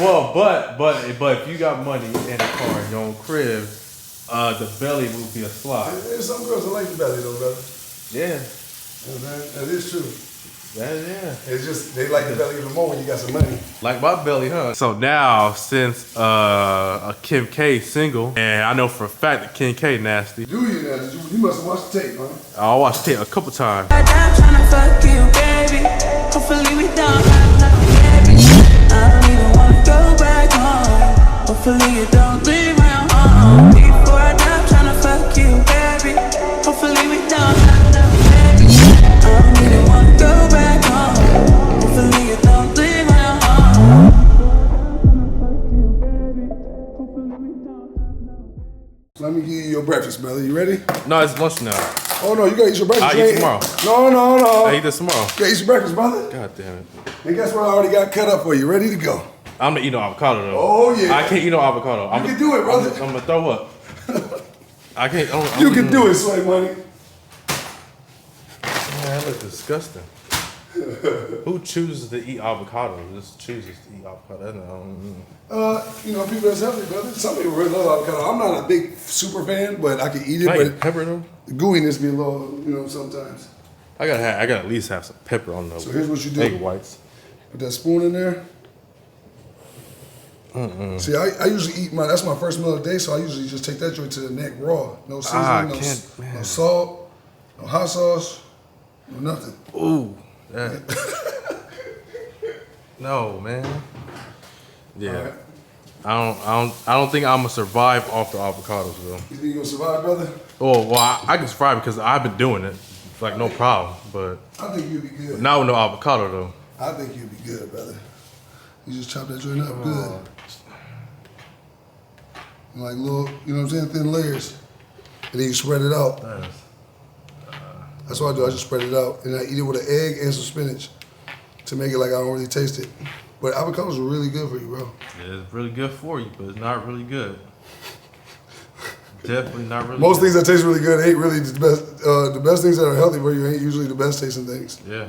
Well, but if you got money in a car in your own crib, the belly will be a slide. There's some girls that like the belly though, brother. Yeah. That is true. Yeah. It's just they like the belly even more when you got some money. Like my belly, huh? So now, since Kim K single, and I know for a fact that Kim K nasty. Do you now? You must have watched the tape, man. I watched the tape a couple times. I'm tryna fuck you, baby. Hopefully we don't have no baby. I don't even wanna go back home. Hopefully you don't leave my home. Before I die, I'm tryna fuck you, baby. Hopefully we don't have no baby. I don't even wanna go back home. Hopefully you don't leave my home. Let me give you your breakfast, brother. You ready? No, it's lunch now. Oh no, you gotta eat your breakfast. I'll eat tomorrow. No. I eat this tomorrow. You gotta eat your breakfast, brother. God damn it. And guess what? I already got cut up for you. Ready to go. I'm gonna eat no avocado though. Oh yeah. I can't eat no avocado. You can do it, brother. I'm gonna throw up. I can't. You can do it, Sway Money. Man, that looks disgusting. Who chooses to eat avocado? Just chooses to eat avocado. You know, people that's healthy, brother. Some people really love avocado. I'm not a big super fan, but I can eat it. Can I but eat pepper though? the gooiness be a little, you know, sometimes. I gotta at least have some pepper on those. So here's what you do. Egg whites. Put that spoon in there. See, I usually eat that's my first meal of the day, so I usually just take that joint to the neck raw. No seasoning, no salt, no hot sauce, no nothing. Ooh. That. No, man. Yeah. Right. I don't think I'm gonna survive off the avocados though. You think you gonna survive, brother? Oh well, I can survive because I've been doing it. It's like no problem. But I think you'll be good. not with no avocado though. I think you'll be good, brother. You just chop that joint up good. Like little, you know what I'm saying, thin layers. And then you spread it out. That's what I do, I just spread it out. And I eat it with an egg and some spinach to make it like I don't really taste it. But avocados are really good for you, bro. Yeah, it's really good for you, but it's not really good. Definitely not really Most good. things that taste really good ain't really the best. The best things that are healthy for you ain't usually the best tasting things. Yeah.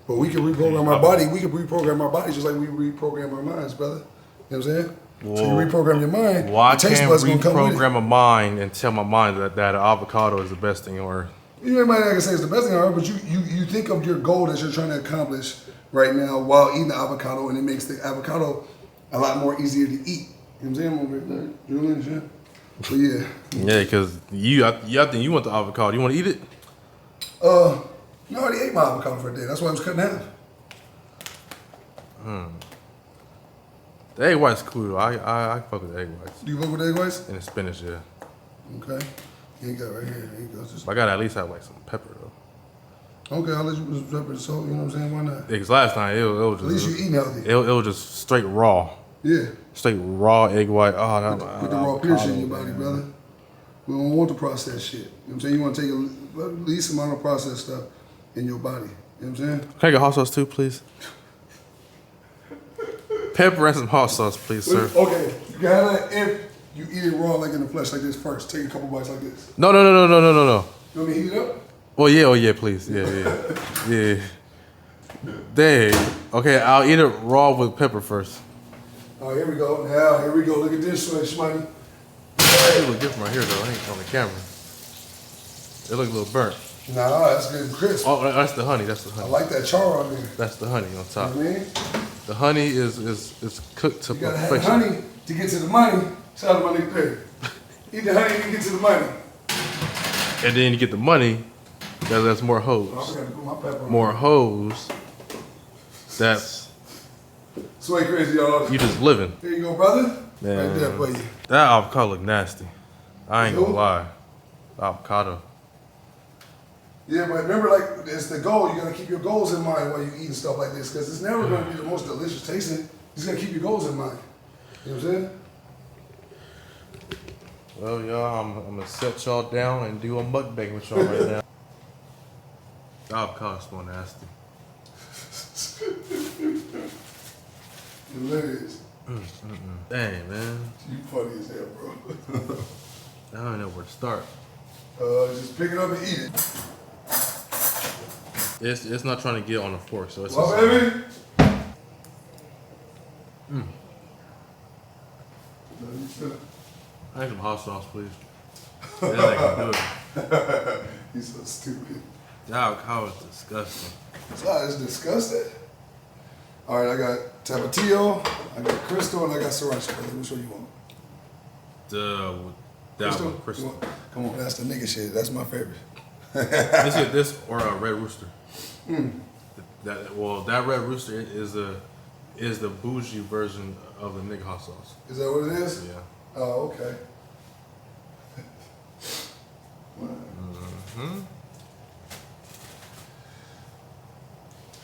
But we can reprogram our body. We can reprogram our body just like we reprogram our minds, brother. You know what I'm saying? Well, so you reprogram your mind. Well, I the taste can't buds gonna come with it. reprogram my mind and tell my mind that an avocado is the best thing on earth. You might not say it's the best thing on earth, but you think of your goal that you're trying to accomplish right now while eating the avocado, and it makes the avocado a lot more easier to eat. You know what I'm saying? I'm over there, Julian, shit. So yeah. Yeah, because I think you want the avocado. You want to eat it? No, I already ate my avocado for a day. That's why I was cutting half. The egg white's cool though. I fuck with the egg whites. Do you fuck with egg whites? And the spinach, yeah. Okay. You ain't got right here. There you go. Just... I gotta at least have like some pepper though. Okay, I'll let you put some pepper and salt. You know what I'm saying? Why not? Because last time it was just. At least you eating healthy. It was just straight raw. Yeah. Straight raw egg white. Oh, that Put the raw pure shit in your body, brother. We don't want the processed shit. You know what I'm saying? You want to take the least amount of processed stuff in your body. You know what I'm saying? Can I get hot sauce too, please? Pepper and some hot sauce, please, sir. Okay, you can have that if you eat it raw, like in the flesh, like this first. Take a couple bites like this. No. You want me to heat it up? Well, yeah, please. Yeah. Dang. Okay, I'll eat it raw with pepper first. Oh, here we go. Now, here we go. Look at this switch, money. It look different right here, though. I ain't on the camera. It look a little burnt. Nah, that's good and crisp. Oh, that's the honey. That's the I honey. like that char on there. That's the honey on top. You know what I mean? The honey is cooked to You gotta have perfection. honey to get to the money. Shout out to my nigga Perry. Eat the honey to get to the money. And then you get the money, that's more hoes. Oh, I forgot to put my pepper on. More hoes. That's Sway crazy, y'all. you just living. Here you go, brother. Man. Right there for you. That avocado look nasty. I ain't gonna Who? lie. Avocado. Yeah, but remember, like, it's the goal. You gotta keep your goals in mind while you eating stuff like this, because it's never gonna be the most delicious tasting. You just gotta keep your goals in mind. You know what I'm saying? Well, y'all, I'm gonna set y'all down and do a mukbang with y'all right now. The avocado smell nasty. Hilarious. Dang, man. You funny as hell, bro. I don't know where to start. Just pick it up and eat it. It's not trying to get on the fork, so it's Well, just, baby. I need some hot sauce, please. That ain't gonna do it. He's so stupid. That avocado is disgusting. So it's disgusting. All right, I got Tapatio, I got Crystal, and I got Sriracha. Brother. Which one you want? That one, You Crystal. want- Come on, that's the nigga shit. That's my favorite. Let's get this or a Red Rooster. That Red Rooster is the bougie version of the nigga hot sauce. Is that what it is? Yeah. Oh, okay.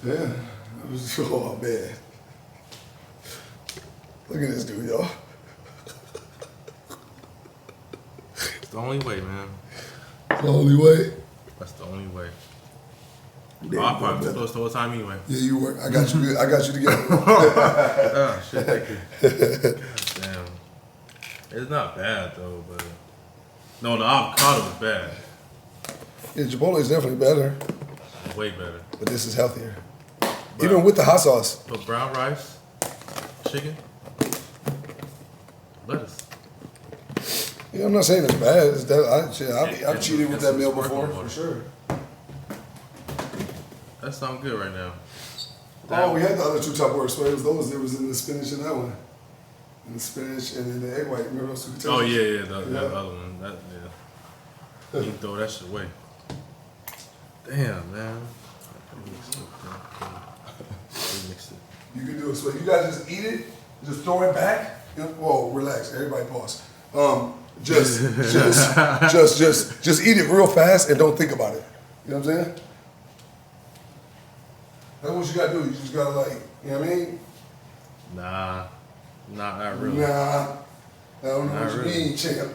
Yeah, it was oh man. Look at this dude, y'all. It's the only way, man. The only way. That's the only way. Damn, I'll probably brother. close the whole time anyway. Yeah, you work. I got you. I got you together. Oh, shit, thank you. God damn. It's not bad, though, but... No, the avocado is bad. Yeah, Chipotle is definitely better, Way better. but this is healthier. Even with the hot sauce. Put brown rice, chicken, lettuce. Yeah, I'm not saying it's bad. It's that, I've And cheated with and that some meal sparkling before, water. for sure. That sounds good right now. Oh, we had the other two top words, so it was those. There was in the spinach and that one. And the spinach and then the egg white. Remember those two potatoes? Oh, yeah, that Yeah. other one. Yeah. You can throw that shit away. Damn, man. Remix it. You can do it. So you guys just eat it, just throw it back. You know, whoa, relax. Everybody pause. Just eat it real fast and don't think about it. You know what I'm saying? That's what you gotta do. You just gotta you know what I mean? Nah, not really. Nah, I don't know Not what you really. mean, champ.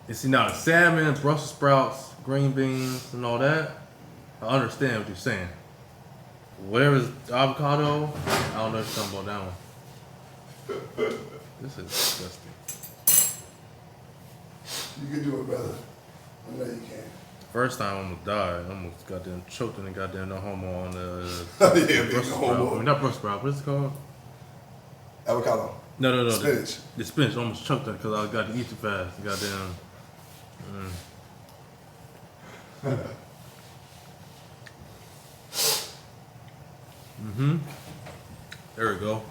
You see now the salmon, Brussels sprouts, green beans, and all that. I understand what you're saying. Whatever's avocado, I don't know if you're talking about that one. This is disgusting. You can do it, brother. I know you can. First time I almost died. I almost goddamn choked in the goddamn no homo on the Yeah, big Brussels homo. sprout. I mean, not Brussels sprout. What's it called? Avocado. No. Spinach. The spinach almost choked on it because I got to eat too fast. Goddamn. There we go.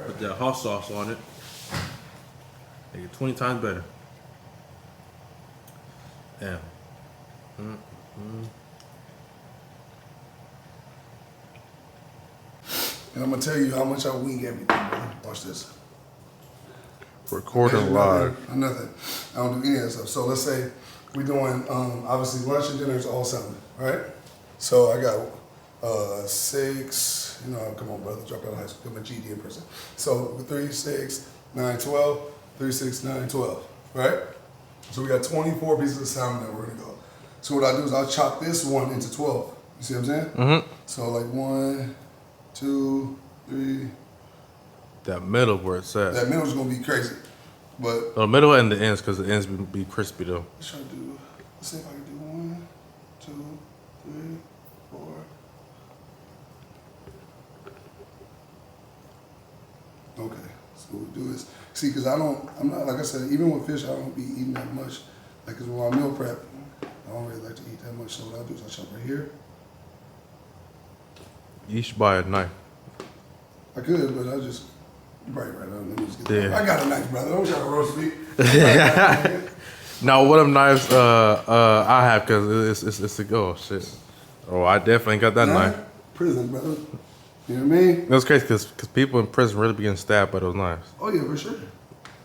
Put that hot sauce on it. Make it 20 times better. Damn. And I'm gonna tell you how much I wing everything, brother. Watch this. Recording live. Nothing. I don't do any of that stuff. So let's say we're doing obviously lunch and dinner is all salmon, right? So I got 6. You know, come on, brother, drop out of high school, I'm a GD in person. So 3, 6, 9, 12. 3, 6, 9, 12. Right? So we got 24 pieces of salmon that we're gonna go. So what I do is I'll chop this one into 12. You see what I'm saying? Mm-hmm. So like 1, 2, 3. That middle where it's at. That middle's gonna be crazy. But The middle and the ends, because the ends be crispy though. let's try to do, let's see if I can do 1, 2, 3, 4. Okay, so what we do is, see, because I'm not, like I said, even with fish, I don't be eating that much. Like, because when I meal prep, I don't really like to eat that much. So what I do is I chop right here. You should buy a knife. I could, but I just, you're probably right. Let me just get Yeah. I got a knife, brother. Don't try to roast me. Now, what them knives I have, because it's a go. Shit. Oh, I definitely got that knife. Prison, brother. You know what I mean? That's crazy, because people in prison really be getting stabbed by those knives. Oh, yeah, for sure.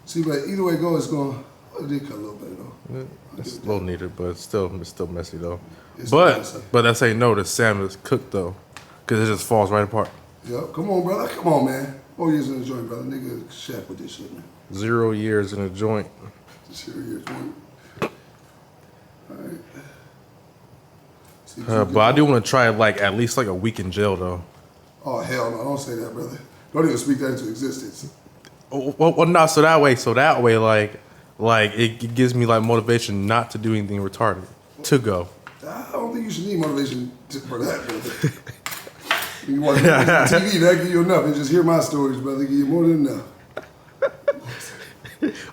See, but either way it goes, it's going, it did cut a little bit, though. It's a little needed, but it's still messy though. It's But messy. that's how you know the salmon is cooked though, because it just falls right apart. Yep. Come on, brother. Come on, man. 4 years in the joint, brother. Nigga, chef with this shit, man. 0 years in a joint. 0 years, man. All right. See, But I do want to try like at least like a week in jail though. Oh, hell no. Don't say that, brother. Don't even speak that into existence. Well, not so that way, like it gives me like motivation not to do anything retarded to go. I don't think you should need motivation for that, brother. You watch TV, that give you enough. And just hear my stories, brother. Give you more than enough.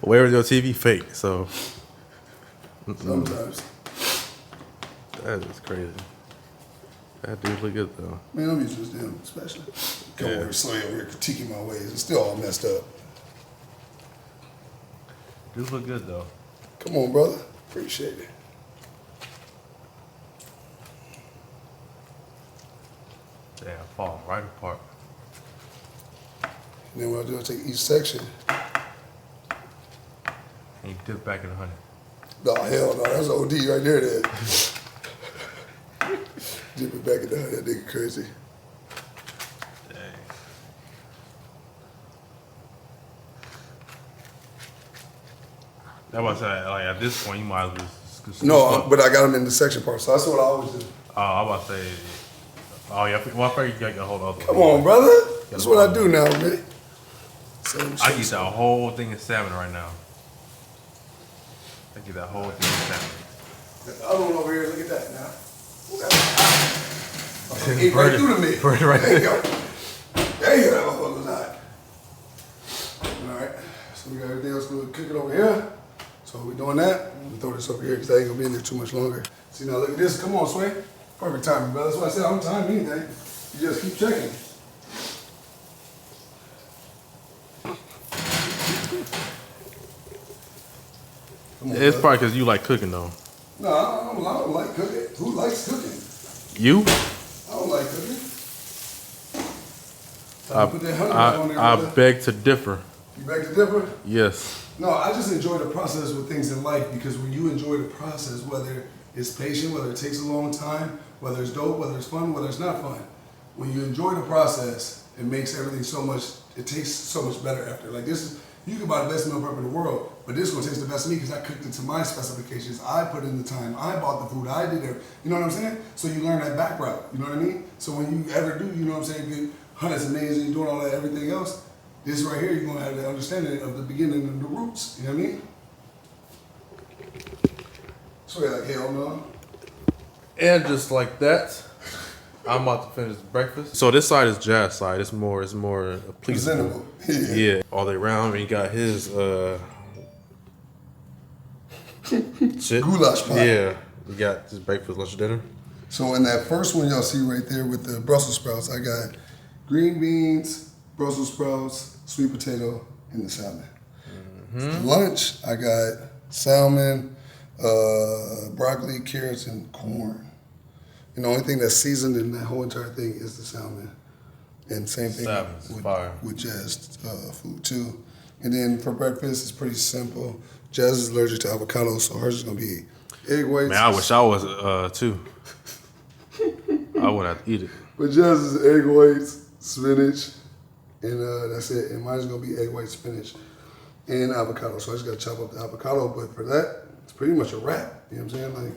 Where is your TV fake? So Sometimes. that is crazy. That dude look good though. Man, I'm used to this damn special. Come over here, Slay over here critiquing my ways. It's still all messed up. Dude look good though. Come on, brother. Appreciate it. Damn, fall right apart. And then what I do, I take each section. And you dip back in the honey. No, hell no. That's OD right there, then. Dip it back in the honey. That nigga crazy. Dang. That was like at this point you might as well just No, but I got them in the section part, so that's what I always do. Oh, I'm about to say. Oh yeah, well I figured you got to hold other. Come on, brother. That's what I do now, man. I eat that whole thing of salmon right now. I get that whole thing of salmon. The other one over here, look at that now. Ate right through the meat. Right there you go. There you go, that motherfucker was hot. Alright, so we got everything else good cooking over here. So we're doing that. We throw this over here because I ain't gonna be in there too much longer. See now, look at this. Come on, Sway. Perfect timing, brother. That's why I said I don't time anything. You just keep checking. Come on, It's brother. probably because you like cooking though. No, I don't like cooking. Who likes cooking? You? I don't like cooking. Put that honey on there, I brother. beg to differ. You beg to differ? Yes. No, I just enjoy the process with things in life because when you enjoy the process, whether it's patient, whether it takes a long time, whether it's dope, whether it's fun, whether it's not fun, when you enjoy the process, it makes everything so much, it tastes so much better after. Like this is, you can buy the best meal prep in the world, but this is gonna taste the best of me because I cooked it to my specifications. I put in the time, I bought the food, I did it. You know what I'm saying? So you learn that back route, you know what I mean? So when you ever do, you know what I'm saying, get hundreds of millions and you're doing all that, everything else, this right here, you're gonna have the understanding of the beginning and the roots, you know what I mean? So you're like, hell no. And just like that, I'm about to finish breakfast. So this side is Jazz side. It's more pleasable. Presentable. Yeah, all the way around. And he got his shit. Goulash pot. Yeah, we got his breakfast, lunch, dinner. So in that first one y'all see right there with the Brussels sprouts, I got green beans, Brussels sprouts, sweet potato, and the salmon. For lunch, I got salmon, broccoli, carrots, and corn. And the only thing that's seasoned in that whole entire thing is the salmon. And same thing with Jazz food too. And then for breakfast, it's pretty simple. Jazz is allergic to avocado, so hers is gonna be egg whites. Man, I wish I was too. I would have to eat it. But Jazz is egg whites, spinach, and that's it. And mine's gonna be egg white, spinach, and avocado. So I just gotta chop up the avocado. But for that, it's pretty much a wrap. You know what I'm saying? Like,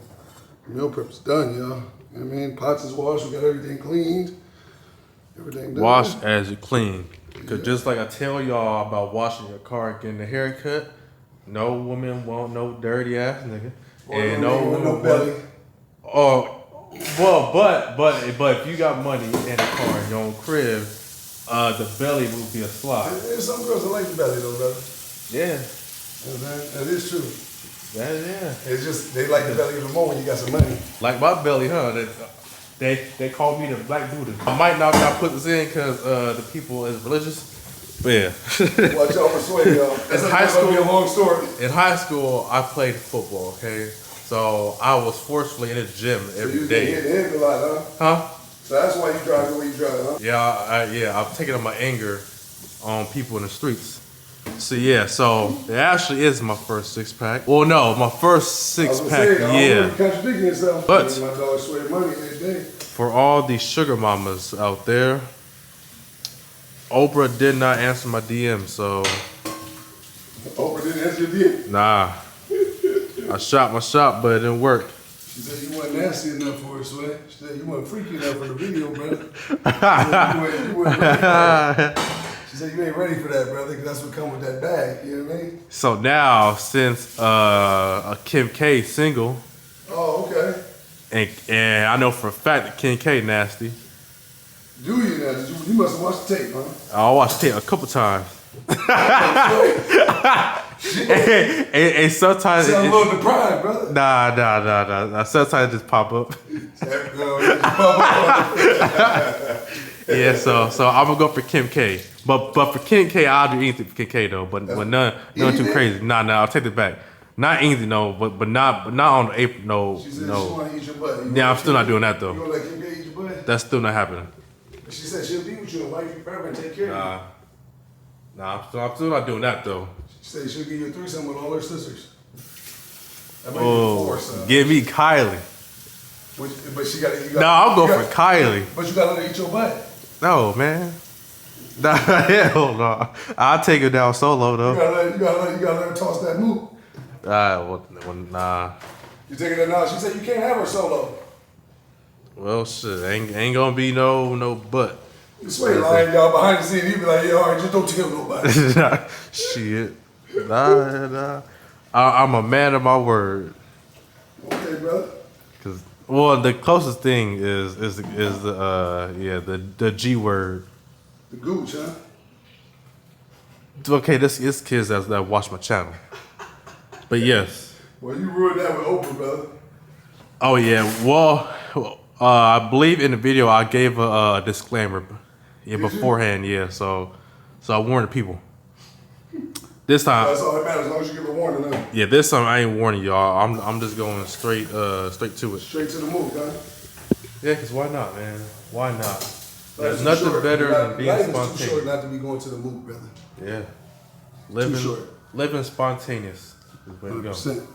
meal prep's done, y'all. You know what I mean? Pots is washed. We got everything cleaned. Everything done. Wash as you clean. Because just like I tell y'all about washing your car and getting a haircut, no woman want no dirty ass nigga. And no woman no belly. Oh, well, but if you got money in a car in your own crib, the belly will be a slide. There's some girls that like the belly though, brother. Yeah. You know what I'm saying? That is true. Yeah. It's just, they like the belly even more when you got some money. Like my belly, huh? They call me the Black Buddha. I might not put this in because the people is religious. But yeah. Watch out for Sway, y'all. That's gonna be a long story. In high school, I played football, okay? So I was forcefully in the gym every day. So you get hit a lot, huh? Huh? So that's why you drive the way you drive, huh? Yeah, I've taken up my anger on people in the streets. So yeah, so it actually is my first six-pack. Well, no, my first six-pack, yeah. Contradicting yourself. But my dog Sway money every day. for all these sugar mamas out there, Oprah did not answer my DM, so Oprah didn't answer your DM? nah. I shot my shot, but it didn't work. She said you wasn't nasty enough for it, Sway. She said you wasn't freaky enough for the video, brother. you wasn't ready for it. She said you ain't ready for that, brother, because that's what come with that bag. You know what I mean? So now, since a Kim K single, Oh, okay. and I know for a fact that Kim K nasty, Do you now? You must have watched the tape, huh? I watched tape a couple times. and sometimes I'm a little deprived, brother. Nah. Sometimes it just pop up. Yeah, so I'm gonna go for Kim K. But for Kim K, I'll do anything for Kim K though. But none too crazy. Nah, I'll take it back. Not easy, no. But not on April. No, she said no. she want to eat your butt. Yeah, I'm still not doing that You though. gonna let Kim K eat your butt? That's still not happening. She said she'll be with you and wife you forever and take care of you. Nah, I'm still not doing that though. She said she'll give you a threesome with all her sisters. That might be Oh, four, son. give me Kylie. But she got. Nah, I'm going for Kylie. But you gotta let her eat your butt. No, man. Nah, hell no. I'll take her down solo though. You gotta let her toss that moot. Nah. You taking her now? She said you can't have her solo. Well, shit, ain't gonna be no butt. You swear lying, y'all behind the scene. You be like, yeah, all right, just don't tell nobody. Shit. Nah. I'm a man of my word. Okay, brother. Cause the closest thing is the G word. The gooch, huh? Okay, this is kids that watch my channel. But yes. Well, you ruined that with Oprah, brother. Oh yeah. Well, I believe in the video I gave a disclaimer. Yeah, beforehand. Yeah. So I warned the people. This time. That's all that matters. As long as you give a warning, huh? Yeah, this time I ain't warning y'all. I'm just going straight to it. Straight to the move, huh? Yeah, cause why not, man? Why not? There's Life's too nothing short. better than being Life is spontaneous. too short not to be going to the move, brother. Yeah. Too short. Living spontaneous is where we go. 100%.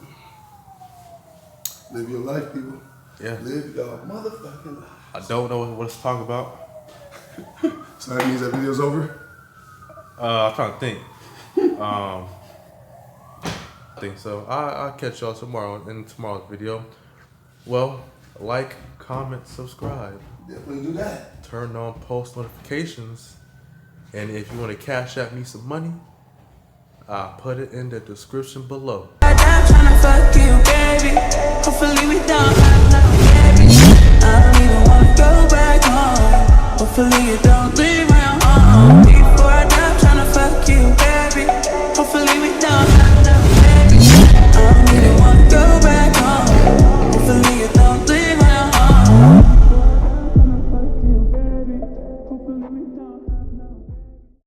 Live your life, people. Yeah. Live your motherfucking life. I don't know what to talk about. So that means that video's over? I'm trying to think. I think so. I'll catch y'all tomorrow in tomorrow's video. Well, like, comment, subscribe. Definitely do that. Turn on post notifications. And if you want to cash out me some money, I'll put it in the description below. I'm tryna fuck you, baby. Hopefully we don't have no baby. I don't even wanna go back home. Hopefully you don't leave my home. Before I die, I'm tryna fuck you, baby. Hopefully we don't have no baby. I don't even